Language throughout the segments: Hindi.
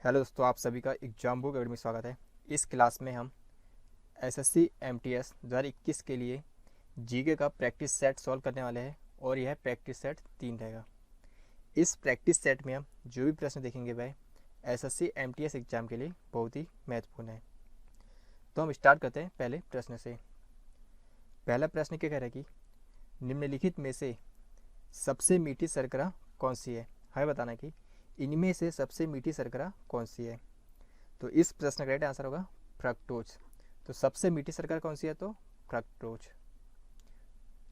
हेलो दोस्तों, आप सभी का एग्जाम बुक अकेडमी में स्वागत है। इस क्लास में हम एसएससी एमटीएस 2021 के लिए जीके का प्रैक्टिस सेट सॉल्व करने वाले हैं और यह प्रैक्टिस सेट 3 रहेगा। इस प्रैक्टिस सेट में हम जो भी प्रश्न देखेंगे वह एसएससी एमटीएस एग्जाम के लिए बहुत ही महत्वपूर्ण है। तो हम स्टार्ट करते हैं पहले प्रश्न से। पहला प्रश्न क्या कह रहा है कि निम्नलिखित में से सबसे मीठी शर्करा कौन सी है। हमें बताना है कि इनमें से सबसे मीठी शर्करा कौन सी है। तो इस प्रश्न का राइट आंसर होगा फ्रक्टोज। तो सबसे मीठी शर्करा कौन सी है, तो फ्रक्टोज।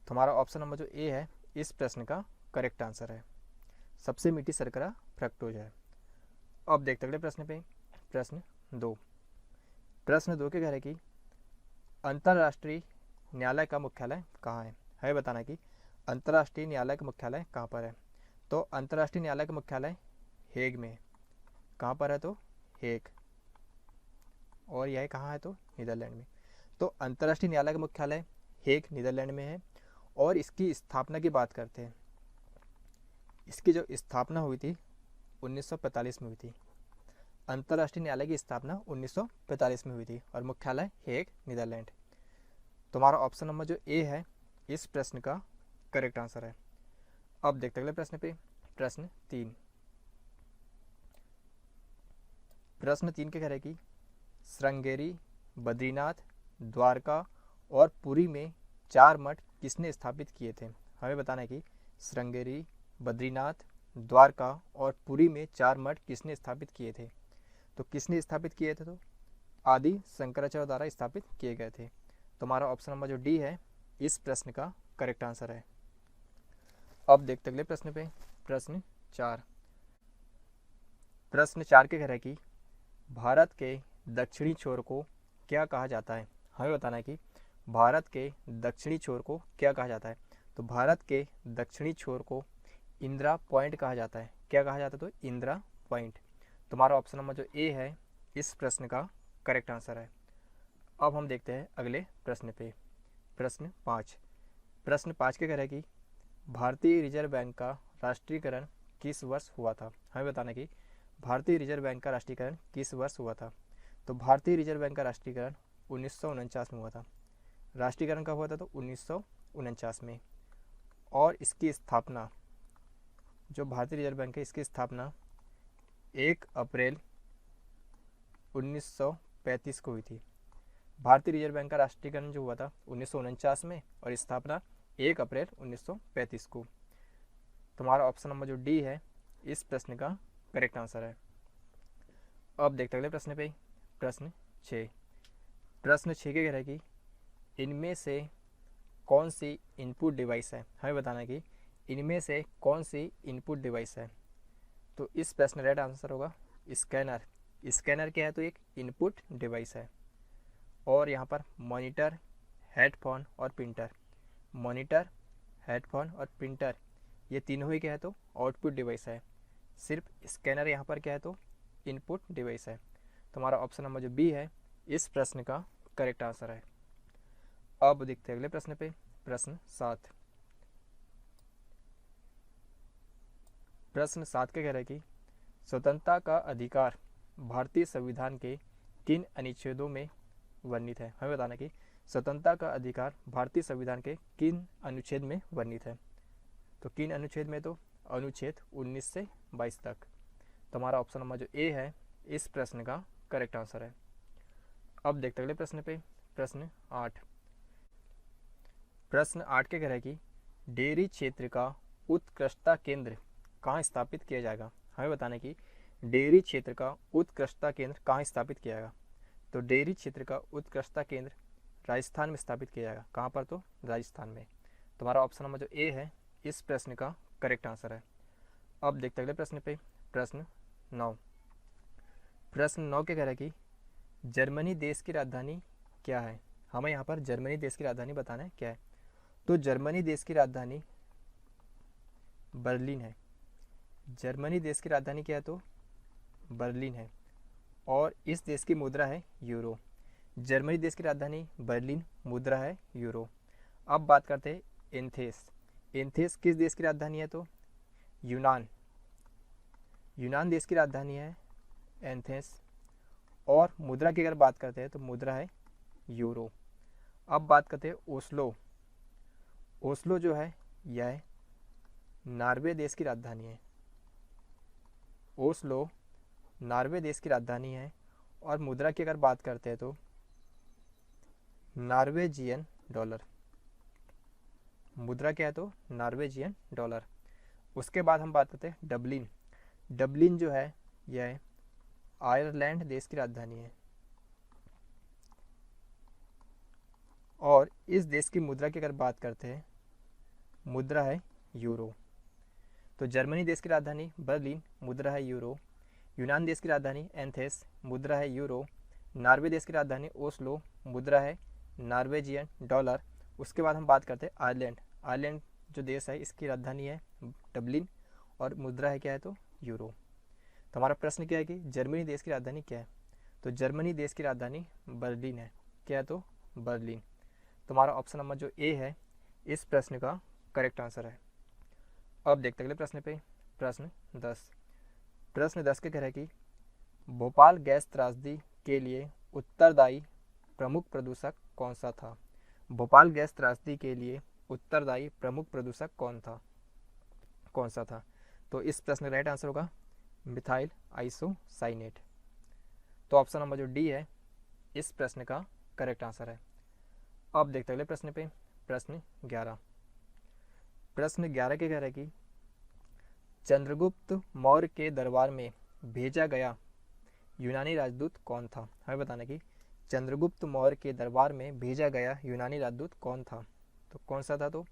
तुम्हारा ऑप्शन नंबर जो ए है इस प्रश्न का करेक्ट आंसर है। सबसे मीठी शर्करा फ्रक्टोज है। अब देखते अगले प्रश्न पे। प्रश्न दो के कह रहे कि अंतर्राष्ट्रीय न्यायालय का मुख्यालय कहाँ है। हमें बताना कि अंतर्राष्ट्रीय न्यायालय का मुख्यालय कहाँ पर है। तो अंतर्राष्ट्रीय न्यायालय का मुख्यालय हेग में है। कहाँ पर है, तो हेग। और यह कहाँ है, तो नीदरलैंड में। तो अंतर्राष्ट्रीय न्यायालय का मुख्यालय हेग नीदरलैंड में है। और इसकी स्थापना की बात करते हैं। इसकी जो स्थापना हुई थी 1945 में हुई थी। अंतर्राष्ट्रीय न्यायालय की स्थापना 1945 में हुई थी और मुख्यालय हेग नीदरलैंड। तुम्हारा ऑप्शन नंबर जो ए है इस प्रश्न का करेक्ट आंसर है। अब देखते अगले प्रश्न पे। प्रश्न तीन के कह रहे कि श्रृंगेरी, बद्रीनाथ, द्वारका और पुरी में 4 मठ किसने स्थापित किए थे। हमें बताना है कि श्रृंगेरी, बद्रीनाथ, द्वारका और पुरी में 4 मठ किसने स्थापित किए थे। तो किसने स्थापित किए थे, तो आदि शंकराचार्य द्वारा स्थापित किए गए थे। तुम्हारा ऑप्शन नंबर जो डी है इस प्रश्न का करेक्ट आंसर है। अब देखते अगले प्रश्न पे। प्रश्न चार के कह रहे कि भारत के दक्षिणी छोर को क्या कहा जाता है। हमें बताना है कि भारत के दक्षिणी छोर को क्या कहा जाता है। तो भारत के दक्षिणी छोर को इंदिरा पॉइंट कहा जाता है। क्या कहा जाता है, तो इंदिरा पॉइंट। तुम्हारा ऑप्शन नंबर जो ए है इस प्रश्न का करेक्ट आंसर है। अब हम देखते हैं अगले प्रश्न पे। प्रश्न पाँच के कह रहे कि भारतीय रिजर्व बैंक का राष्ट्रीयकरण किस वर्ष हुआ था। हमें बताना कि भारतीय रिजर्व बैंक का राष्ट्रीयकरण किस वर्ष हुआ था। तो भारतीय रिजर्व बैंक का राष्ट्रीयकरण 1949 में हुआ था। राष्ट्रीयकरण कब हुआ था, तो 1949 में। और इसकी स्थापना, जो भारतीय रिजर्व बैंक है इसकी स्थापना 1 अप्रैल 1935 को हुई थी। भारतीय रिजर्व बैंक का राष्ट्रीयकरण जो हुआ था 1949 में और स्थापना 1 अप्रैल 1935 को। तुम्हारा ऑप्शन नंबर जो डी है इस प्रश्न का करेक्ट आंसर है। अब देखते अगले प्रश्न पे। प्रश्न 6 के कह रहा है कि इनमें से कौन सी इनपुट डिवाइस है। हमें बताना है कि इनमें से कौन सी इनपुट डिवाइस है। तो इस प्रश्न राइट आंसर होगा स्कैनर। स्कैनर क्या है, तो एक इनपुट डिवाइस है। और यहाँ पर मॉनिटर, हेडफोन और प्रिंटर, मॉनिटर, हेडफोन और प्रिंटर ये तीनों ही क्या है, तो आउटपुट डिवाइस है। सिर्फ स्कैनर यहाँ पर क्या है, तो इनपुट डिवाइस है। तुम्हारा ऑप्शन नंबर जो बी है इस प्रश्न का करेक्ट आंसर है। अब देखते हैं अगले प्रश्न पे। प्रश्न 7 के कह रहे हैं कि स्वतंत्रता का अधिकार भारतीय संविधान के किन अनुच्छेदों में वर्णित है। हमें बताना कि स्वतंत्रता का अधिकार भारतीय संविधान के किन अनुच्छेद में वर्णित है। तो किन अनुच्छेद में, तो अनुच्छेद 19 से 22 तक। तुम्हारा ऑप्शन नंबर जो ए है इस प्रश्न का करेक्ट आंसर है। अब देखते अगले प्रश्न पे। प्रश्न 8 के कह रहे हैं कि डेयरी क्षेत्र का उत्कृष्टता केंद्र कहाँ स्थापित किया जाएगा। हमें बताना कि डेयरी क्षेत्र का उत्कृष्टता केंद्र कहाँ स्थापित किया जाएगा। तो डेयरी क्षेत्र का उत्कृष्टता केंद्र राजस्थान में स्थापित किया जाएगा। कहाँ पर, तो राजस्थान में। तुम्हारा ऑप्शन नंबर जो ए है इस प्रश्न का करेक्ट आंसर है। अब देखते अगले प्रश्न पे। प्रश्न 9 के कह रहा है कि जर्मनी देश की राजधानी क्या है। हमें यहाँ पर जर्मनी देश की राजधानी बताना है क्या है। तो जर्मनी देश की राजधानी बर्लिन है। जर्मनी देश की राजधानी क्या है, तो बर्लिन है। और इस देश की मुद्रा है यूरो। जर्मनी देश की राजधानी बर्लिन, मुद्रा है यूरो। अब बात करते हैं एथेंस। एथेंस किस देश की राजधानी है, तो यूनान देश की राजधानी है एथेंस। और मुद्रा की अगर बात करते हैं तो मुद्रा है यूरो। अब बात करते हैं ओस्लो। ओस्लो जो है यह नॉर्वे देश की राजधानी है। ओस्लो नॉर्वे देश की राजधानी है। और मुद्रा की अगर बात करते हैं तो नॉर्वेजियन डॉलर। मुद्रा क्या है तो नॉर्वेजियन डॉलर। उसके बाद हम बात करते हैं डबलिन। डबलिन जो है यह आयरलैंड देश की राजधानी है। और इस देश की मुद्रा की अगर बात करते हैं, मुद्रा है यूरो। तो जर्मनी देश की राजधानी बर्लिन, मुद्रा है यूरो। यूनान देश की राजधानी एथेंस, मुद्रा है यूरो। नॉर्वे देश की राजधानी ओस्लो, मुद्रा है नॉर्वेजियन डॉलर। उसके बाद हम बात करते हैं आयरलैंड। आयरलैंड जो देश है इसकी राजधानी है डबलिन और मुद्रा है क्या है तो यूरो। तो हमारा प्रश्न क्या है कि जर्मनी देश की राजधानी क्या है, तो जर्मनी देश की राजधानी बर्लिन है। क्या है तो बर्लिन। तो हमारा ऑप्शन नंबर जो ए है इस प्रश्न का करेक्ट आंसर है। अब देखते अगले प्रश्न पे। प्रश्न 10। प्रश्न 10 के कह रहा है कि भोपाल गैस त्रासदी के लिए उत्तरदायी प्रमुख प्रदूषक कौन सा था। भोपाल गैस त्रासदी के लिए उत्तरदायी प्रमुख प्रदूषक कौन सा था। तो इस प्रश्न का राइट आंसर होगा मिथाइल आइसोसाइनेट। तो ऑप्शन नंबर जो डी है इस प्रश्न का करेक्ट आंसर है। अब देखते अगले प्रश्न पे। प्रश्न 11। प्रश्न 11 के कह रहा है कि चंद्रगुप्त मौर्य के दरबार में भेजा गया यूनानी राजदूत कौन था। हमें बताना कि चंद्रगुप्त मौर्य के दरबार में भेजा गया यूनानी राजदूत कौन था। तो कौन सा था तो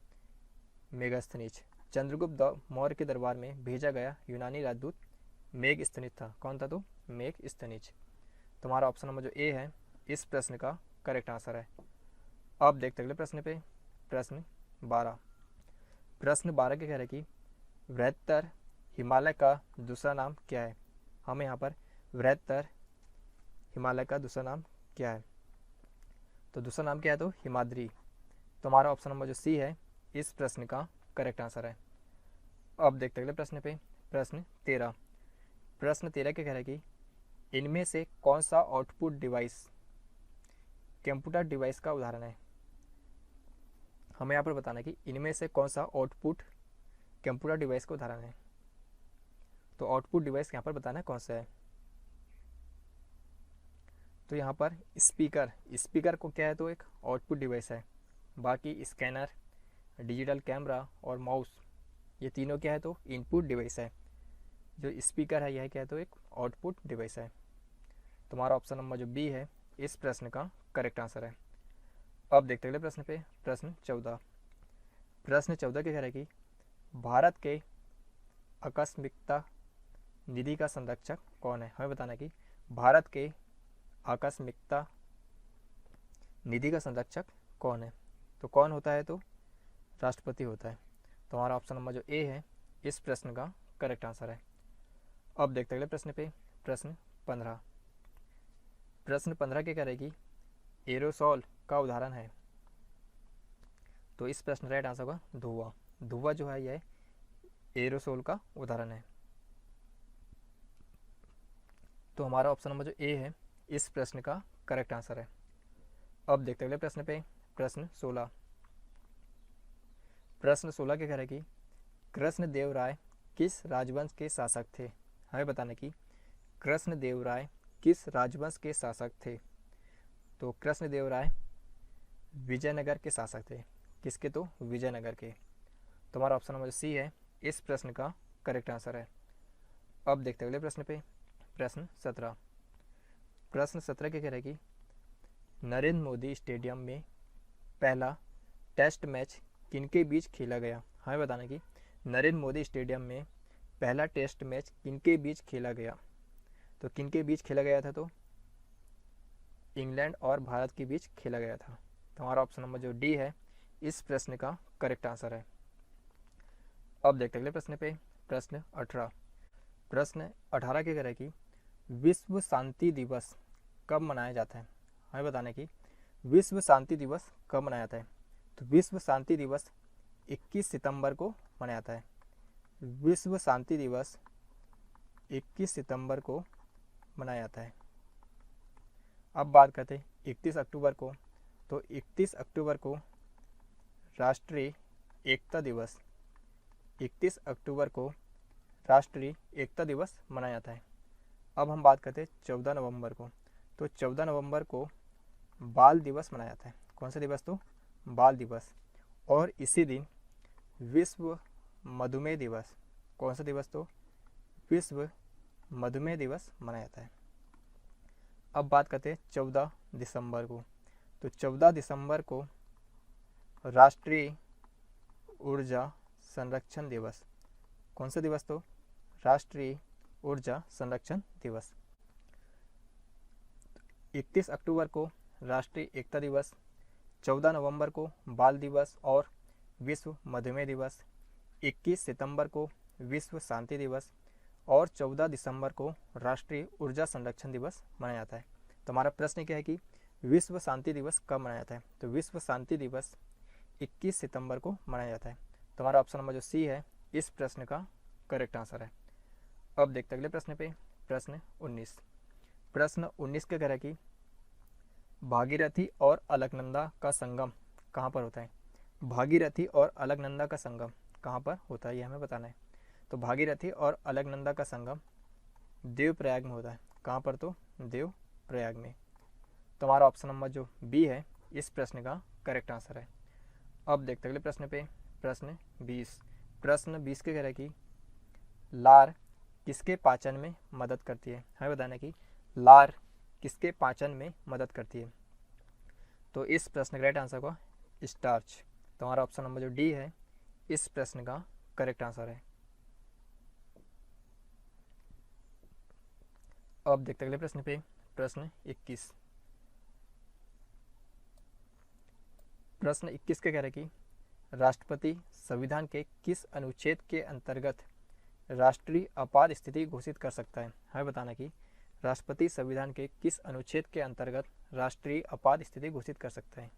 मेगास्थनीज। चंद्रगुप्त मौर्य के दरबार में भेजा गया यूनानी राजदूत मेगास्थनीज था। कौन था तो मेगास्थनीज। तुम्हारा ऑप्शन नंबर जो ए है इस प्रश्न का करेक्ट आंसर है। अब देखते अगले प्रश्न पे। प्रश्न 12। प्रश्न 12 के कह रहे कि बृहत्तर हिमालय का दूसरा नाम क्या है। हमें यहाँ पर बृहत्तर हिमालय का दूसरा नाम क्या है, तो दूसरा नाम क्या है तो हिमाद्री। तो हमारा ऑप्शन नंबर जो सी है इस प्रश्न का करेक्ट आंसर है। अब देखते अगले प्रश्न पे। प्रश्न 13। प्रश्न 13 के कह रहे कि इनमें से कौन सा आउटपुट डिवाइस कंप्यूटर डिवाइस का उदाहरण है। हमें यहाँ पर बताना कि इनमें से कौन सा आउटपुट कंप्यूटर डिवाइस का उदाहरण है। तो आउटपुट डिवाइस यहाँ पर बताना है कौन सा है। तो यहाँ पर स्पीकर को क्या है तो एक आउटपुट डिवाइस है। बाकी स्कैनर, डिजिटल कैमरा और माउस ये तीनों क्या है तो इनपुट डिवाइस है। जो स्पीकर है यह क्या है तो एक आउटपुट डिवाइस है। तुम्हारा ऑप्शन नंबर जो बी है इस प्रश्न का करेक्ट आंसर है। अब देखते अगले प्रश्न पे। प्रश्न 14। प्रश्न 14 के कह रहे कि भारत के आकस्मिकता निधि का संरक्षक कौन है। हमें बताना कि भारत के आकस्मिकता निधि का संरक्षक कौन है। तो कौन होता है तो राष्ट्रपति होता है। तो हमारा ऑप्शन नंबर जो ए है इस प्रश्न का करेक्ट आंसर है। अब देखते अगले प्रश्न पे। प्रश्न 15। प्रश्न 15 के कह रहे कि एरोसॉल का उदाहरण है। तो इस प्रश्न राइट आंसर होगा धुआं। धुआं जो है यह एरोसोल का उदाहरण है। तो हमारा ऑप्शन नंबर जो ए है इस प्रश्न का करेक्ट आंसर है। अब देखते अगले प्रश्न पे। प्रश्न 16। प्रश्न 16 के कह रहे कि कृष्णदेव राय किस राजवंश के शासक थे। हमें बताना कि कृष्णदेव राय किस राजवंश के शासक थे। तो कृष्णदेव राय विजयनगर के शासक थे। किसके तो विजयनगर के। तो हमारा ऑप्शन नंबर सी है इस प्रश्न का करेक्ट आंसर है। अब देखते अगले प्रश्न पे। प्रश्न 17। प्रश्न 17 के कह रहे कि नरेंद्र मोदी स्टेडियम में पहला टेस्ट मैच किनके बीच खेला गया। हमें बताना कि नरेंद्र मोदी स्टेडियम में पहला टेस्ट मैच किनके बीच खेला गया। तो किनके बीच खेला गया था तो इंग्लैंड और भारत के बीच खेला गया था। तो हमारा ऑप्शन नंबर जो डी है इस प्रश्न का करेक्ट आंसर है। अब देखते अगले प्रश्न पे। प्रश्न 18। प्रश्न 18 के कह रहे कि विश्व शांति दिवस कब मनाया जाता है। हमें बताना कि विश्व शांति दिवस कब मनाया जाता है। तो विश्व शांति दिवस 21 सितंबर को मनाया जाता है। विश्व शांति दिवस 21 सितंबर को मनाया जाता है। अब बात करते हैं 31 अक्टूबर को। तो 31 अक्टूबर को राष्ट्रीय एकता दिवस, 31 अक्टूबर को राष्ट्रीय एकता दिवस मनाया जाता है। अब हम बात करते हैं 14 नवंबर को। तो 14 नवंबर को बाल दिवस मनाया जाता है। कौन सा दिवस? तो बाल दिवस। और इसी दिन विश्व मधुमेह दिवस, कौन सा दिवस? तो विश्व मधुमेह दिवस मनाया जाता है। अब बात करते हैं 14 दिसंबर को। तो 14 दिसंबर को राष्ट्रीय ऊर्जा संरक्षण दिवस, कौन सा दिवस? तो राष्ट्रीय ऊर्जा संरक्षण दिवस। 31 अक्टूबर को राष्ट्रीय एकता दिवस, 14 नवंबर को बाल दिवस और विश्व मधुमेह दिवस, 21 सितंबर को विश्व शांति दिवस और 14 दिसंबर को राष्ट्रीय ऊर्जा संरक्षण दिवस मनाया जाता है। तो हमारा प्रश्न क्या है कि विश्व शांति दिवस कब मनाया जाता है? तो विश्व शांति दिवस 21 सितंबर को मनाया जाता है। तो हमारा ऑप्शन नंबर जो सी है इस प्रश्न का करेक्ट आंसर है। अब देखते हैं अगले प्रश्न पे, प्रश्न 19। प्रश्न 19 के कह रहा है कि भागीरथी और अलकनंदा का संगम कहाँ पर होता है? भागीरथी और अलकनंदा का संगम कहाँ पर होता है, ये हमें बताना है। तो भागीरथी और अलकनंदा का संगम देवप्रयाग में होता है। कहाँ पर? तो देवप्रयाग में। तो हमारा ऑप्शन नंबर जो बी है इस प्रश्न का करेक्ट आंसर है। अब देखते हैं अगले प्रश्न पे, प्रश्न 20। प्रश्न 20 के कह रहा है कि लार किसके पाचन में मदद करती है? हमें बताना है कि लार किसके पाचन में मदद करती है। तो इस प्रश्न का राइट आंसर होगा स्टार्च। तो हमारा ऑप्शन नंबर जो डी है इस प्रश्न का करेक्ट आंसर है। अब देखते हैं अगले प्रश्न पे, प्रश्न 21। प्रश्न 21 के कह रहे कि राष्ट्रपति संविधान के किस अनुच्छेद के अंतर्गत राष्ट्रीय आपात स्थिति घोषित कर सकता है? हमें बताना कि राष्ट्रपति संविधान के किस अनुच्छेद के अंतर्गत राष्ट्रीय आपात स्थिति घोषित कर सकता है।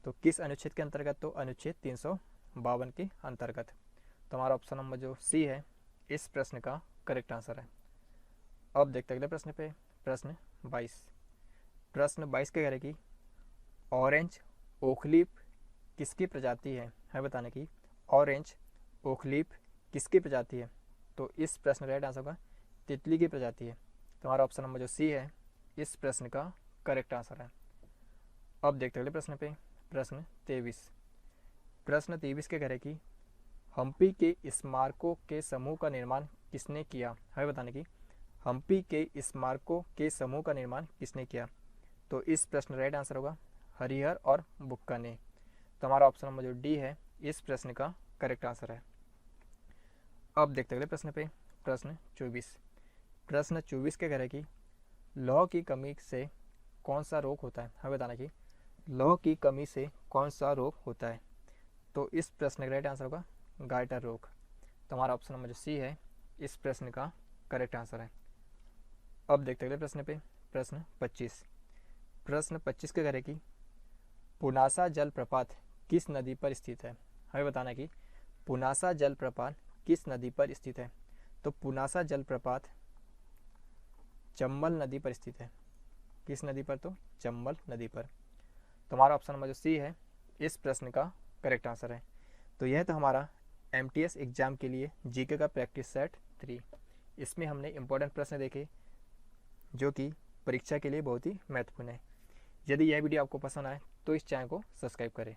तो किस अनुच्छेद के अंतर्गत? तो अनुच्छेद 352 के अंतर्गत। तो हमारा ऑप्शन नंबर जो सी है इस प्रश्न का करेक्ट आंसर है। अब देखते अगले प्रश्न पे, प्रश्न 22। प्रश्न 22 के कह रहे कि ऑरेंज ओकलीफ किसकी प्रजाति है? हमें बताना कि ऑरेंज ओकलीफ किसकी प्रजाति है। तो इस प्रश्न का राइट आंसर होगा तितली की प्रजाति है। तो हमारा ऑप्शन नंबर जो सी है इस प्रश्न का करेक्ट आंसर है। अब देखते अगले प्रश्न पे, प्रश्न 23। प्रश्न 23 के कह रहे कि हम्पी के स्मारकों के समूह का निर्माण किसने किया? हमें बताने की हम्पी के स्मारकों के समूह का निर्माण किसने किया। तो इस प्रश्न राइट आंसर होगा हरिहर और बुक्का ने। तो हमारा ऑप्शन नंबर जो डी है इस प्रश्न का करेक्ट आंसर है। अब देखते अगले प्रश्न पे, प्रश्न 24। प्रश्न 24 के कह रहे कि लौह की कमी से कौन सा रोग होता है? हमें बताना कि लौह की कमी से कौन सा रोग होता है। तो इस प्रश्न का राइट आंसर होगा गाइटर रोग। तो हमारा ऑप्शन नंबर जो सी है इस प्रश्न का करेक्ट आंसर है। अब देखते अगले प्रश्न पे, प्रश्न 25। प्रश्न 25 के कह रहे कि पुनासा जलप्रपात किस नदी पर स्थित है? हमें बताना कि पुनासा जलप्रपात किस नदी पर स्थित है। तो पुनासा जलप्रपात चंबल नदी पर स्थित है। किस नदी पर? तो चंबल नदी पर। तो हमारा ऑप्शन नंबर जो सी है इस प्रश्न का करेक्ट आंसर है। तो यह तो हमारा एमटीएस एग्जाम के लिए जीके का प्रैक्टिस सेट 3। इसमें हमने इंपॉर्टेंट प्रश्न देखे जो कि परीक्षा के लिए बहुत ही महत्वपूर्ण है। यदि यह वीडियो आपको पसंद आए तो इस चैनल को सब्सक्राइब करें।